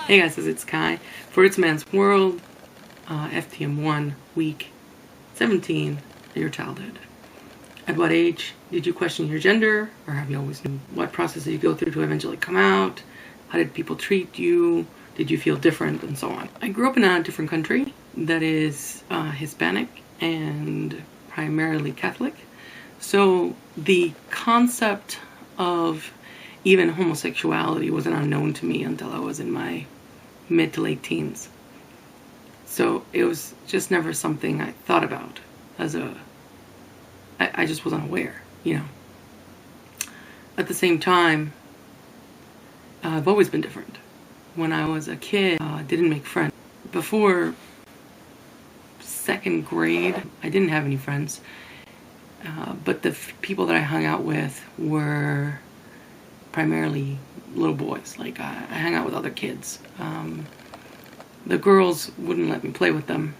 Hey guys, it's Kai for It's Man's World, FTM1-Week 17, your childhood. At what age did you question your gender, or have you always known? What process did you go through to eventually come out? How did people treat you? Did you feel different, and so on? I grew up in a different country that is Hispanic and primarily Catholic. So the concept of even homosexuality wasn't unknown to me until I was in my mid to late teens. So it was just never something I thought about I just wasn't aware, At the same time, I've always been different. When I was a kid, I didn't make friends. Before second grade, I didn't have any friends. But the people that I hung out with were primarily little boys. Like, I hung out with other kids. The girls wouldn't let me play with them.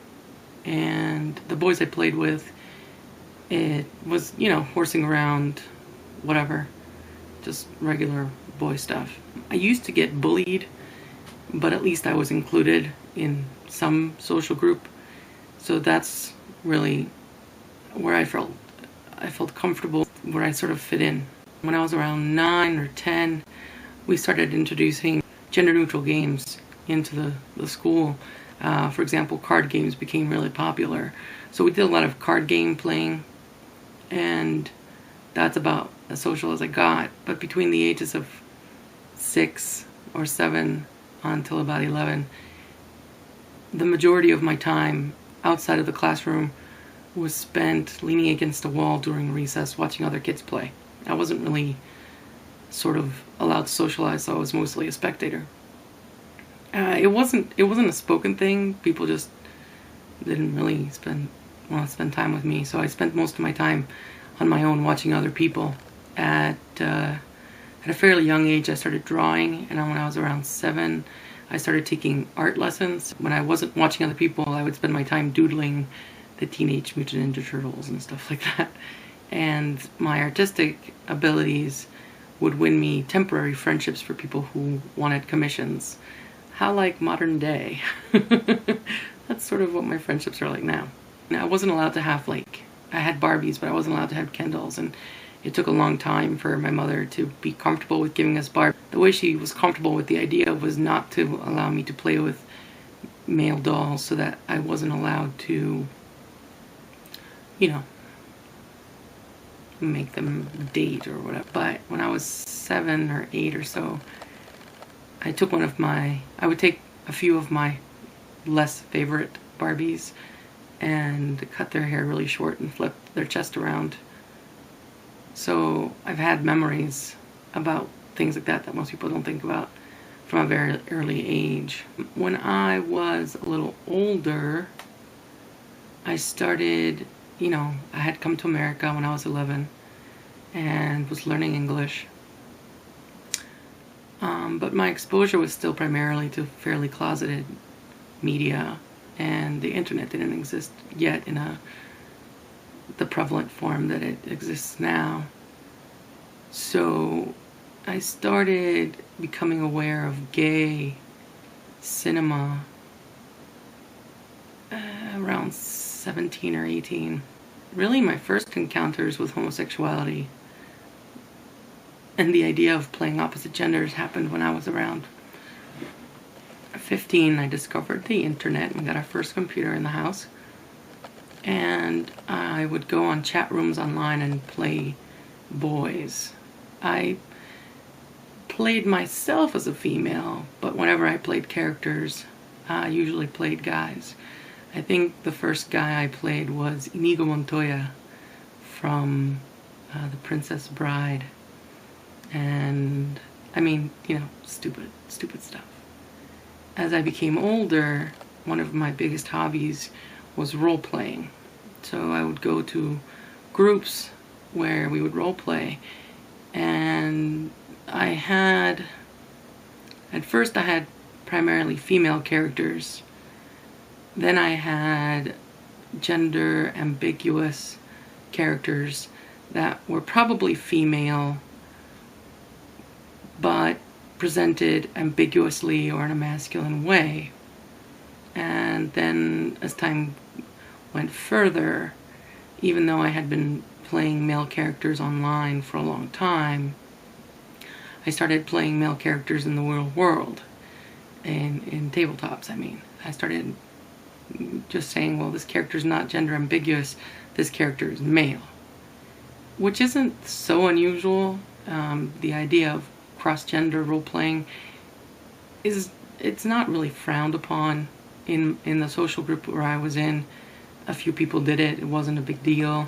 And the boys I played with, it was, horsing around, whatever. Just regular boy stuff. I used to get bullied, but at least I was included in some social group. So that's really where I felt comfortable, where I sort of fit in. When I was around 9 or 10, we started introducing gender-neutral games into the school. For example, card games became really popular. So we did a lot of card game playing, and that's about as social as I got. But between the ages of 6 or 7 until about 11, the majority of my time outside of the classroom was spent leaning against a wall during recess watching other kids play. I wasn't really sort of allowed to socialize, so I was mostly a spectator. It wasn't a spoken thing. People just didn't really want to spend time with me, so I spent most of my time on my own watching other people. At a fairly young age, I started drawing, and when I was around 7, I started taking art lessons. When I wasn't watching other people, I would spend my time doodling the Teenage Mutant Ninja Turtles and stuff like that. And my artistic abilities would win me temporary friendships for people who wanted commissions. How like modern day. That's sort of what my friendships are like now. I wasn't allowed to have, I had Barbies, but I wasn't allowed to have Kendalls, and it took a long time for my mother to be comfortable with giving us Barbies. The way she was comfortable with the idea was not to allow me to play with male dolls, so that I wasn't allowed to, make them date or whatever. But when I was 7 or 8 or so, I would take a few of my less favorite Barbies and cut their hair really short and flip their chest around. So I've had memories about things like that most people don't think about from a very early age. When I was a little older, I started, I had come to America when I was 11 and was learning English. But my exposure was still primarily to fairly closeted media, and the internet didn't exist yet in the prevalent form that it exists now. So I started becoming aware of gay cinema around 17 or 18. Really, my first encounters with homosexuality and the idea of playing opposite genders happened when I was around 15. I discovered the internet and got our first computer in the house. And I would go on chat rooms online and play boys. I played myself as a female, but whenever I played characters, I usually played guys. I think the first guy I played was Inigo Montoya from The Princess Bride. And, stupid stuff. As I became older, one of my biggest hobbies was role-playing. So I would go to groups where we would role-play. And at first I had primarily female characters. Then I had gender ambiguous characters that were probably female, but presented ambiguously or in a masculine way. And then as time went further, even though I had been playing male characters online for a long time, I started playing male characters in the real world, in tabletops, I mean. I started just saying, well, this character's not gender ambiguous, this character is male. Which isn't so unusual. The idea of cross-gender role-playing it's not really frowned upon in the social group where I was in. A few people did it. It wasn't a big deal.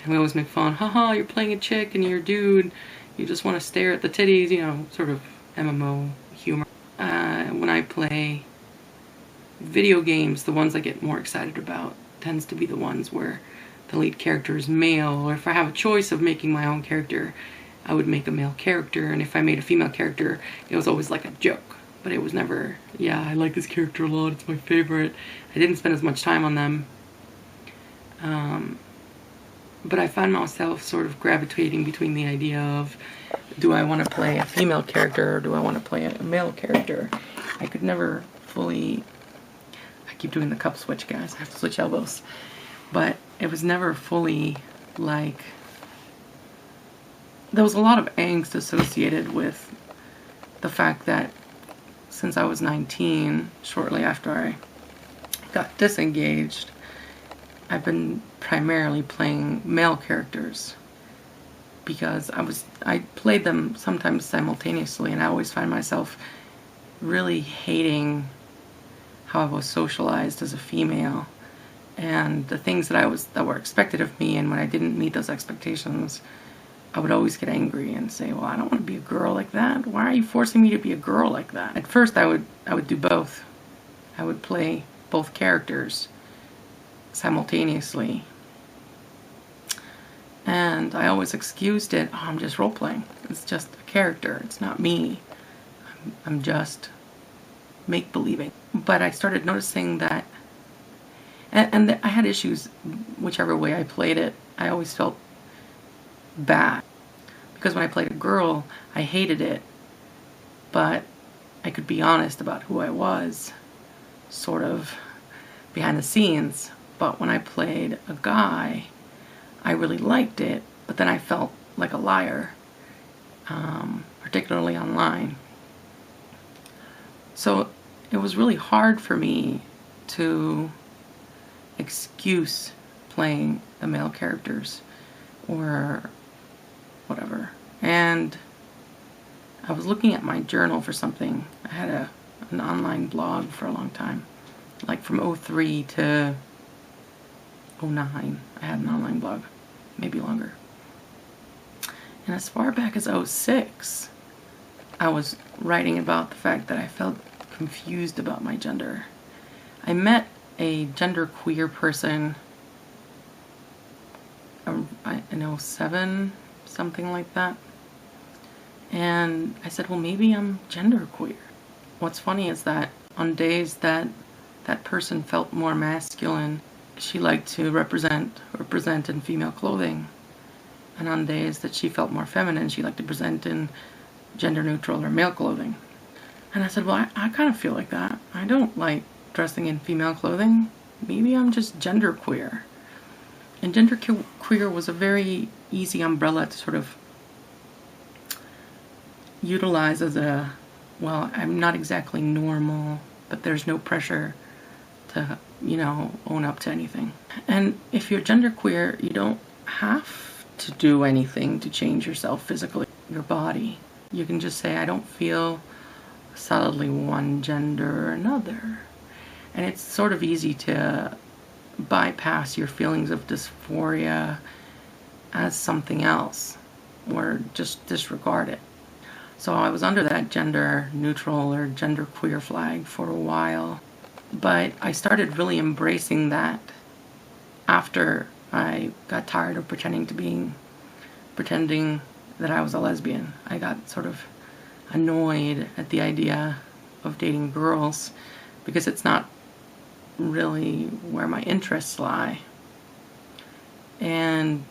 And we always make fun. Haha, you're playing a chick and you're a dude. You just want to stare at the titties, you know, sort of MMO humor. When I play video games, the ones I get more excited about tends to be the ones where the lead character is male, or if I have a choice of making my own character, I would make a male character, and if I made a female character, it was always like a joke. But it was never, yeah, I like this character a lot, it's my favorite. I didn't spend as much time on them. But I found myself sort of gravitating between the idea of, do I want to play a female character or do I want to play a male character? I could never fully, I keep doing the cup switch, guys, I have to switch elbows. But it was never fully, like, there was a lot of angst associated with the fact that since I was 19, shortly after I got disengaged, I've been primarily playing male characters because I played them sometimes simultaneously, and I always find myself really hating how I was socialized as a female and the things that were expected of me, and when I didn't meet those expectations, I would always get angry and say, well, I don't want to be a girl like that. Why are you forcing me to be a girl like that? At first I would do both. I would play both characters simultaneously. And I always excused it. Oh, I'm just role-playing. It's just a character. It's not me. I'm just make-believing. But I started noticing that, and I had issues whichever way I played it. I always felt bad. Because when I played a girl, I hated it. But I could be honest about who I was, sort of behind the scenes. But when I played a guy, I really liked it, but then I felt like a liar, particularly online. So it was really hard for me to excuse playing the male characters or whatever. And I was looking at my journal for something. I had an online blog for a long time, like from 03 to 09. I had an online blog, maybe longer. And as far back as 06, I was writing about the fact that I felt confused about my gender. I met a genderqueer person in 07, something like that. And I said, well, maybe I'm genderqueer. What's funny is that on days that that person felt more masculine, she liked to represent in female clothing. And on days that she felt more feminine, she liked to present in gender neutral or male clothing. And I said, well, I kind of feel like that. I don't like dressing in female clothing. Maybe I'm just genderqueer. And genderqueer was a very easy umbrella to sort of utilize as a, well, I'm not exactly normal, but there's no pressure to, you know, own up to anything. And if you're genderqueer, you don't have to do anything to change yourself physically, your body. You can just say, I don't feel solidly one gender or another. And it's sort of easy to bypass your feelings of dysphoria as something else, or just disregard it. So I was under that gender neutral or genderqueer flag for a while, but I started really embracing that after I got tired of pretending that I was a lesbian. I got sort of annoyed at the idea of dating girls because it's not really where my interests lie. And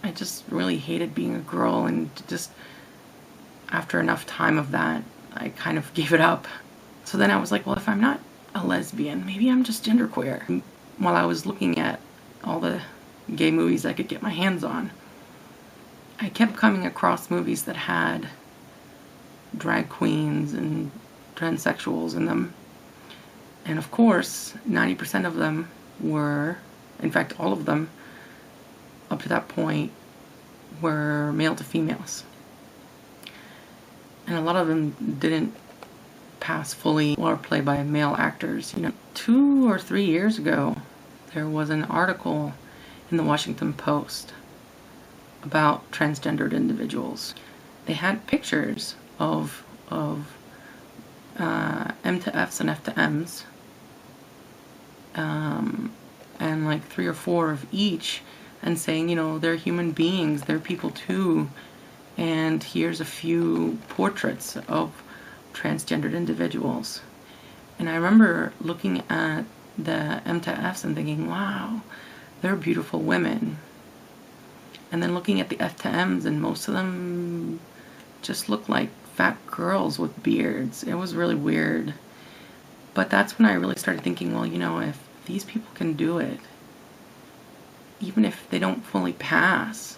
I just really hated being a girl, and just after enough time of that, I kind of gave it up. So then I was like, well, if I'm not a lesbian, maybe I'm just genderqueer. While I was looking at all the gay movies I could get my hands on, I kept coming across movies that had drag queens and transsexuals in them. And of course, 90% of them were, in fact, all of them up to that point, were male to females. And a lot of them didn't pass fully or play by male actors. 2 or 3 years ago, there was an article in the Washington Post about transgendered individuals. They had pictures of M to Fs and F to Ms, and like 3 or 4 of each, and saying, they're human beings, they're people too, and here's a few portraits of transgendered individuals. And I remember looking at the M to Fs and thinking, wow, they're beautiful women. And then looking at the F to Ms, and most of them just looked like fat girls with beards. It was really weird. But that's when I really started thinking, well, if these people can do it, even if they don't fully pass,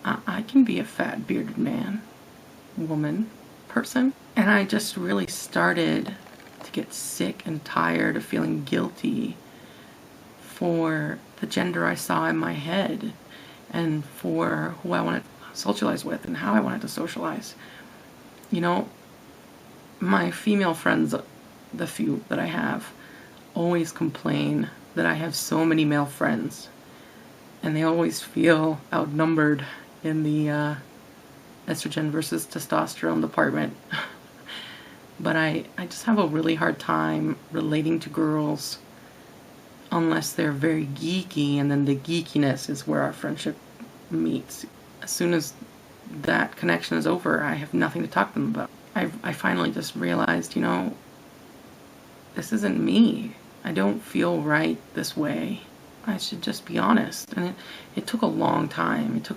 I can be a fat bearded man, woman, person. And I just really started to get sick and tired of feeling guilty for the gender I saw in my head and for who I wanted to socialize with and how I wanted to socialize. My female friends, the few that I have, always complain that I have so many male friends, and they always feel outnumbered in the estrogen versus testosterone department. But I just have a really hard time relating to girls unless they're very geeky, and then the geekiness is where our friendship meets. As soon as that connection is over, I have nothing to talk to them about. I finally just realized, this isn't me. I don't feel right this way. I should just be honest. And it took a long time. It took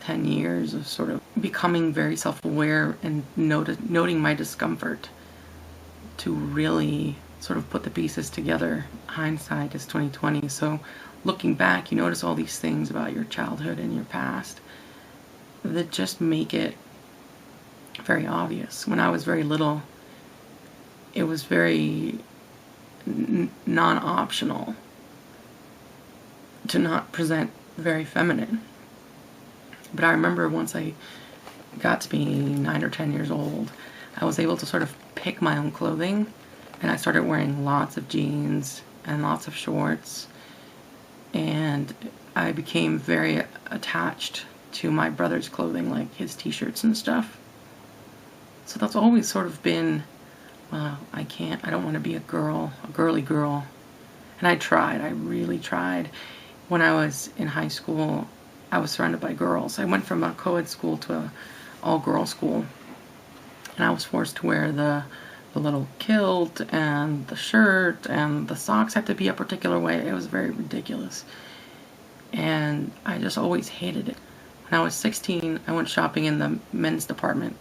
10 years of sort of becoming very self-aware and noting my discomfort to really sort of put the pieces together. Hindsight is 20/20. So looking back, you notice all these things about your childhood and your past that just make it very obvious. When I was very little, it was very non-optional to not present very feminine. But I remember once I got to be 9 or 10 years old, I was able to sort of pick my own clothing, and I started wearing lots of jeans and lots of shorts, and I became very attached to my brother's clothing, like his t-shirts and stuff. So that's always sort of been, well, I don't want to be a girly girl. And I really tried. When I was in high school, I was surrounded by girls. I went from a co-ed school to an all-girl school, and I was forced to wear the little kilt and the shirt, and the socks had to be a particular way. It was very ridiculous, and I just always hated it. When I was 16, I went shopping in the men's department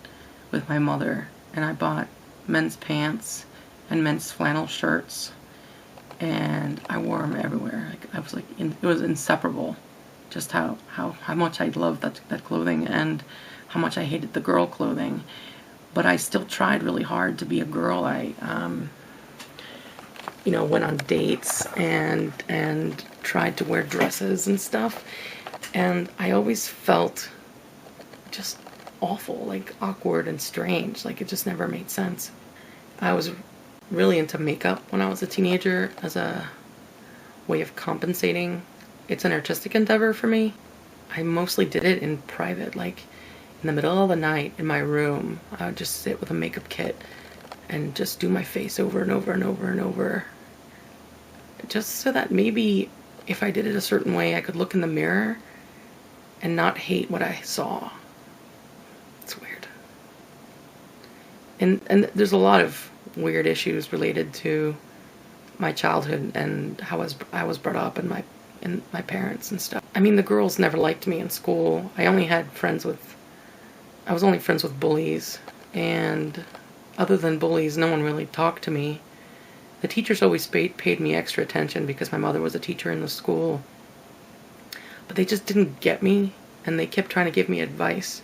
with my mother, and I bought men's pants and men's flannel shirts, and I wore them everywhere. I was like, it was inseparable, just how much I loved that clothing and how much I hated the girl clothing. But I still tried really hard to be a girl. I went on dates and tried to wear dresses and stuff, and I always felt just awful, like awkward and strange, like it just never made sense. I was really into makeup when I was a teenager as a way of compensating. It's an artistic endeavor for me. I mostly did it in private, like in the middle of the night in my room. I would just sit with a makeup kit and just do my face over and over and over and over, just so that maybe if I did it a certain way, I could look in the mirror and not hate what I saw. It's weird. And there's a lot of weird issues related to my childhood and how I was brought up and my parents and stuff. I mean, the girls never liked me in school. I was only friends with bullies. and other than bullies, no one really talked to me. The teachers always paid me extra attention because my mother was a teacher in the school. But they just didn't get me, and they kept trying to give me advice.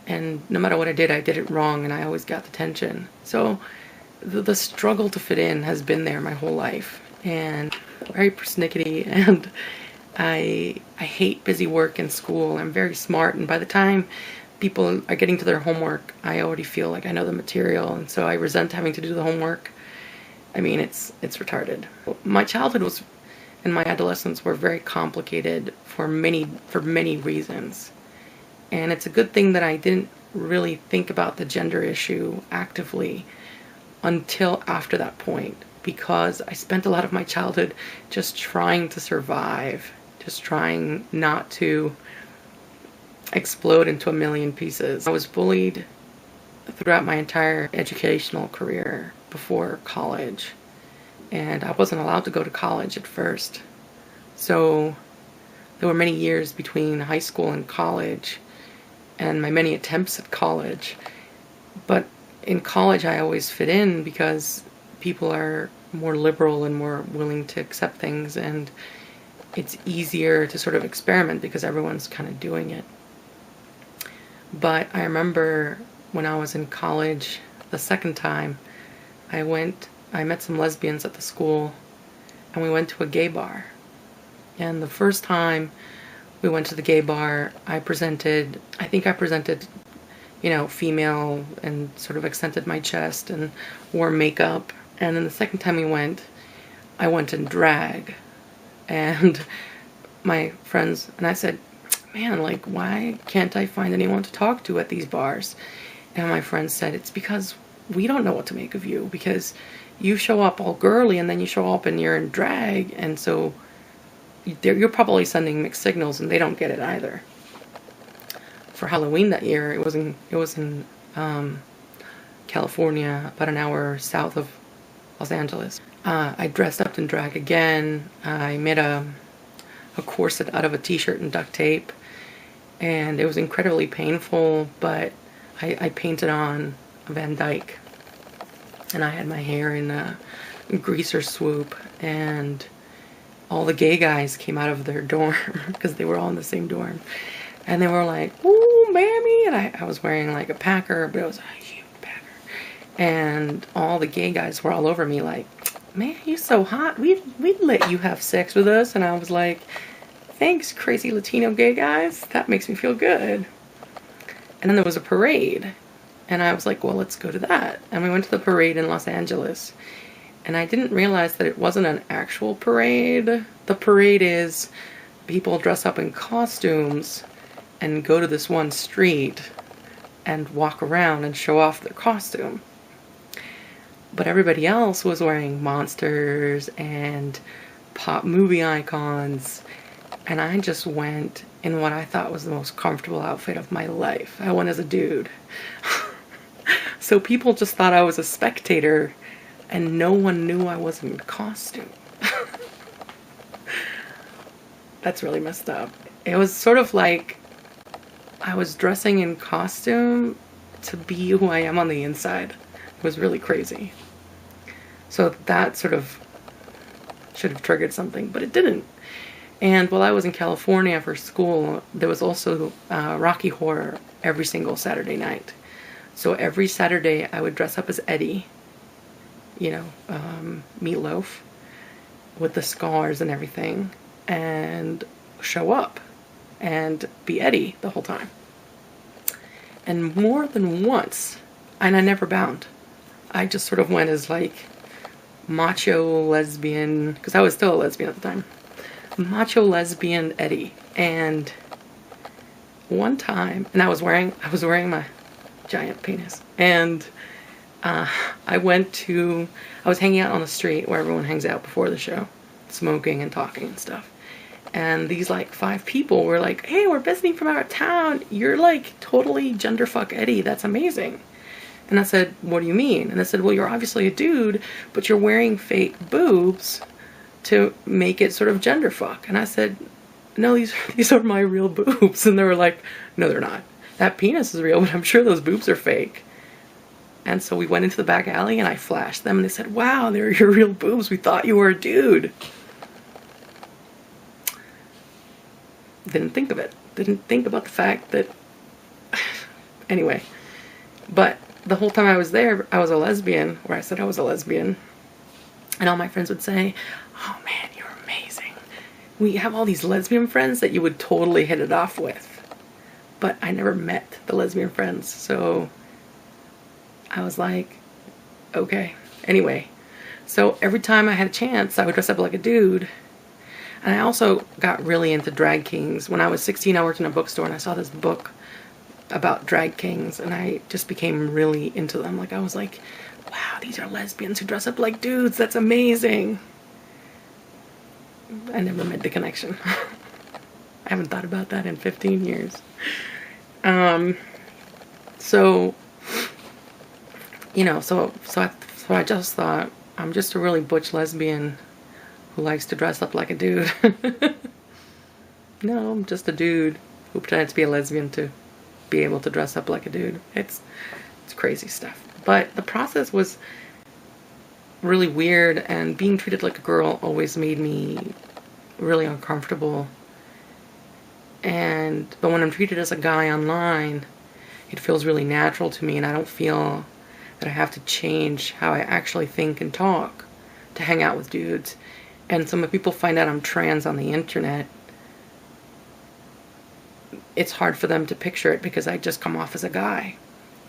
And no matter what I did it wrong, and I always got detention. So the struggle to fit in has been there my whole life. And very persnickety, and I hate busy work in school. I'm very smart, and by the time people are getting to their homework, I already feel like I know the material, and so I resent having to do the homework. I mean, it's retarded. My childhood was, and my adolescence were very complicated for many reasons. And it's a good thing that I didn't really think about the gender issue actively until after that point, because I spent a lot of my childhood just trying to survive, just trying not to explode into a million pieces. I was bullied throughout my entire educational career before college, and I wasn't allowed to go to college at first. So there were many years between high school and college, and my many attempts at college. But in college I always fit in because people are more liberal and more willing to accept things, and it's easier to sort of experiment because everyone's kind of doing it. But I remember when I was in college the second time, I met some lesbians at the school, and we went to a gay bar. And the first time we went to the gay bar, I think I presented, female, and sort of accented my chest and wore makeup. And then the second time we went, I went in drag. And my friends, and I said, man, like, why can't I find anyone to talk to at these bars? And my friends said, it's because we don't know what to make of you, because you show up all girly and then you show up and you're in drag, and so you're probably sending mixed signals, and they don't get it either. For Halloween that year, it was in California, about an hour south of Los Angeles. I dressed up in drag again. I made a corset out of a t-shirt and duct tape, and it was incredibly painful, but I painted on a Van Dyke, and I had my hair in a greaser swoop, and all the gay guys came out of their dorm because they were all in the same dorm, and they were like, ooh, mammy, and I was wearing like a Packer, but it was a huge Packer, and all the gay guys were all over me like, man, you so hot, we'd let you have sex with us. And I was like, thanks, crazy Latino gay guys, that makes me feel good. And then there was a parade, and I was like, well, let's go to that. And we went to the parade in Los Angeles, and I didn't realize that it wasn't an actual parade. The parade is people dress up in costumes and go to this one street and walk around and show off their costume. But everybody else was wearing monsters and pop movie icons, and I just went in what I thought was the most comfortable outfit of my life. I went as a dude. So people just thought I was a spectator, and no one knew I was in costume. That's really messed up. It was sort of like I was dressing in costume to be who I am on the inside. It was really crazy. So that sort of should have triggered something, but it didn't. And while I was in California for school, there was also Rocky Horror every single Saturday night. So every Saturday I would dress up as Eddie, Meatloaf, with the scars and everything, and show up and be Eddie the whole time. And more than once, and I never bound. I just sort of went as like macho lesbian, because I was still a lesbian at the time. Macho lesbian Eddie. And one time, and I was wearing my giant penis, and I was hanging out on the street where everyone hangs out before the show, smoking and talking and stuff. And these like 5 people were like, hey, we're visiting from out of town. You're like totally genderfuck Eddie. That's amazing. And I said, what do you mean? And they said, well, you're obviously a dude, but you're wearing fake boobs to make it sort of genderfuck. And I said, no, these are my real boobs. And they were like, no, they're not. That penis is real, but I'm sure those boobs are fake. And so we went into the back alley and I flashed them and they said, wow, they're your real boobs. We thought you were a dude. Didn't think of it. Didn't think about the fact that, anyway. But the whole time I was there, I was a lesbian, or I said I was a lesbian. And all my friends would say, oh man, you're amazing. We have all these lesbian friends that you would totally hit it off with. But I never met the lesbian friends, so I was like, okay. Anyway, so every time I had a chance, I would dress up like a dude. And I also got really into drag kings. When I was 16, I worked in a bookstore and I saw this book about drag kings and I just became really into them. Like, I was like, wow, these are lesbians who dress up like dudes. That's amazing. I never made the connection. I haven't thought about that in 15 years. So, you know, so I just thought, I'm just a really butch lesbian who likes to dress up like a dude. No, I'm just a dude who pretended to be a lesbian to be able to dress up like a dude. It's crazy stuff. But the process was really weird, and being treated like a girl always made me really uncomfortable. But when I'm treated as a guy online, it feels really natural to me, and I don't feel that I have to change how I actually think and talk to hang out with dudes. And so when people find out I'm trans on the internet, it's hard for them to picture it because I just come off as a guy.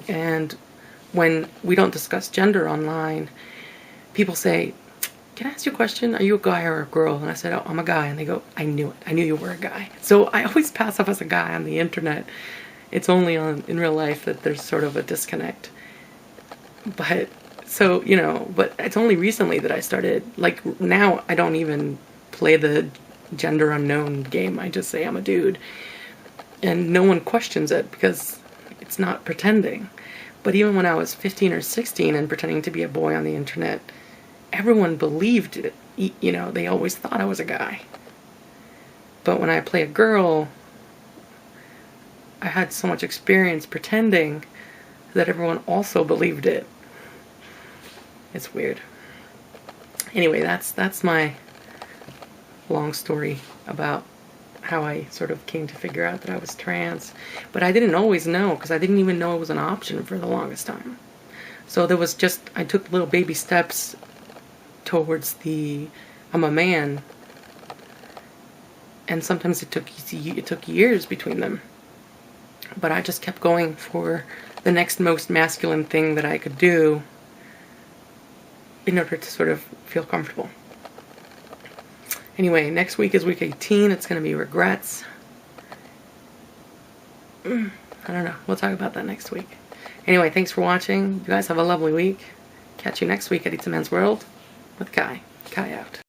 And when we don't discuss gender online, people say, can I ask you a question? Are you a guy or a girl? And I said, oh, I'm a guy. And they go, I knew it. I knew you were a guy. So I always pass off as a guy on the internet. It's only in real life that there's sort of a disconnect. But, so, you know, but it's only recently that I started, like, now I don't even play the gender unknown game. I just say I'm a dude. And no one questions it because it's not pretending. But even when I was 15 or 16 and pretending to be a boy on the internet, everyone believed it. You know, they always thought I was a guy. But when I play a girl, I had so much experience pretending that everyone also believed it. It's weird. Anyway, that's my long story about how I sort of came to figure out that I was trans. But I didn't always know, because I didn't even know it was an option for the longest time. So there was just, I took little baby steps towards I'm a man. And sometimes it took years between them. But I just kept going for the next most masculine thing that I could do in order to sort of feel comfortable. Anyway, next week is week 18. It's going to be regrets. I don't know. We'll talk about that next week. Anyway, thanks for watching. You guys have a lovely week. Catch you next week at It's a Man's World with Kai. Kai out.